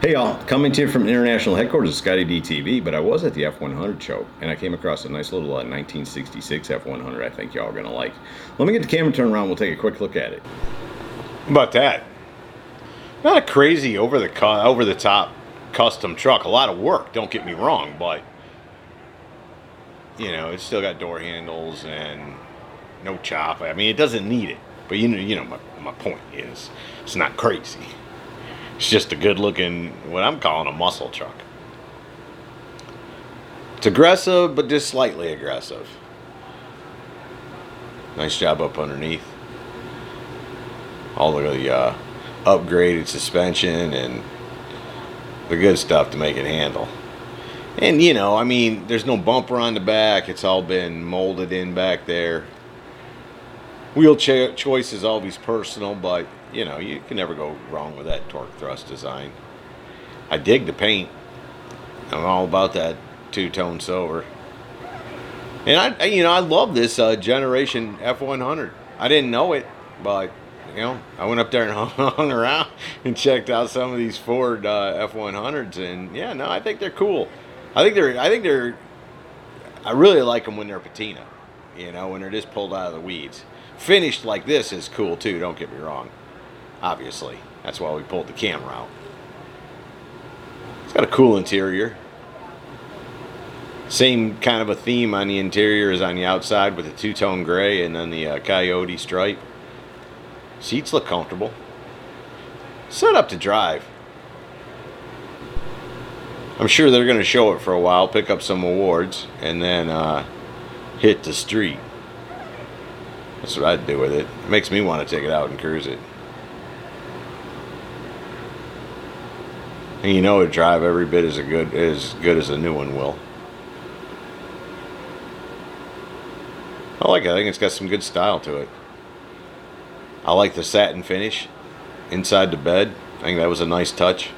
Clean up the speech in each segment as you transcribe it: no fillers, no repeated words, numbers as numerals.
Hey y'all, coming to you from international headquarters of ScottieDTV, but I was at the F100 show and I came across a nice little 1966 F100 I think y'all are going to like. Let me get the camera turned around, we'll take a quick look at it. How about that? Not a crazy over the top custom truck. A lot of work, don't get me wrong, but you know, it's still got door handles and no chop. I mean, it doesn't need it, but you know my point is it's not crazy. It's just a good looking, what I'm calling a muscle truck. It's aggressive, but just slightly aggressive. Nice job up underneath. All the upgraded suspension and the good stuff to make it handle. And you know, I mean, there's no bumper on the back. It's all been molded in back there. Wheel choice is always personal, but you know, you can never go wrong with that torque thrust design. I dig the paint. I'm all about that two-tone silver. And I love this generation F100. I didn't know it, but you know, I went up there and hung around and checked out some of these Ford F100s, and yeah, no, I think they're cool. I really like them when they're patina. You know, when they're just pulled out of the weeds. Finished like this is cool too, don't get me wrong. Obviously, that's why we pulled the camera out. It's got a cool interior. Same kind of a theme on the interior as on the outside with the two-tone gray and then the Coyote stripe. Seats look comfortable. Set up to drive. I'm sure they're going to show it for a while, pick up some awards, and then hit the street. That's what I'd do with it. It makes me want to take it out and cruise it. And you know, it'd drive every bit as good as a new one will. I like it. I think it's got some good style to it. I like the satin finish inside the bed. I think that was a nice touch.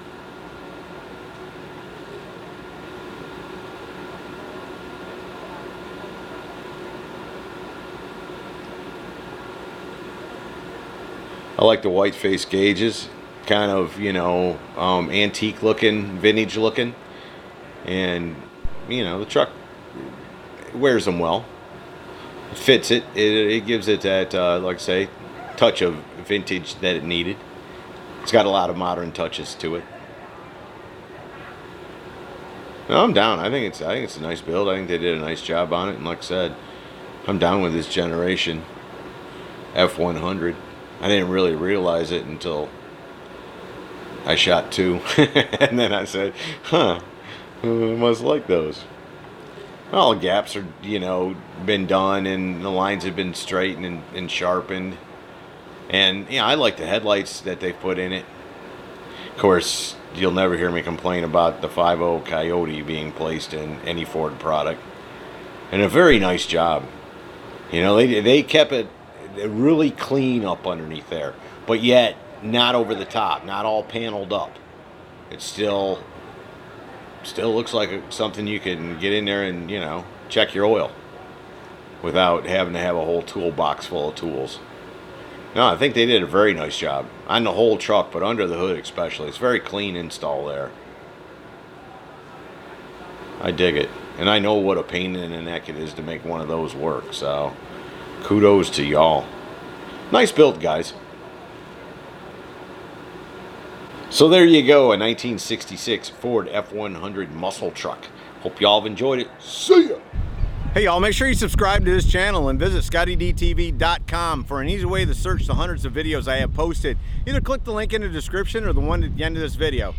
I like the white face gauges. Kind of, you know, antique looking, vintage looking, and you know, the truck wears them well. It fits it. It gives it that, like I say, touch of vintage that it needed. It's got a lot of modern touches to it. No, I'm down. I think it's a nice build. I think they did a nice job on it, and like I said, I'm down with this generation F100. I didn't really realize it until I shot two, and then I said, huh, I must like those. All the gaps are, you know, been done, and the lines have been straightened and sharpened. And, yeah, I like the headlights that they've put in it. Of course, you'll never hear me complain about the 5.0 Coyote being placed in any Ford product. And a very nice job. You know, they kept it really clean up underneath there, but yet not over the top, not all paneled up. It still looks like something you can get in there and, you know, check your oil without having to have a whole toolbox full of tools. No, I think they did a very nice job on the whole truck, but under the hood especially. It's very clean install there. I dig it, and I know what a pain in the neck it is to make one of those work, so kudos to y'all. Nice build, guys. So there you go, a 1966 Ford F100 Muscle Truck. Hope y'all have enjoyed it. See ya! Hey y'all, make sure you subscribe to this channel and visit ScottieDTV.com for an easy way to search the hundreds of videos I have posted. Either click the link in the description or the one at the end of this video.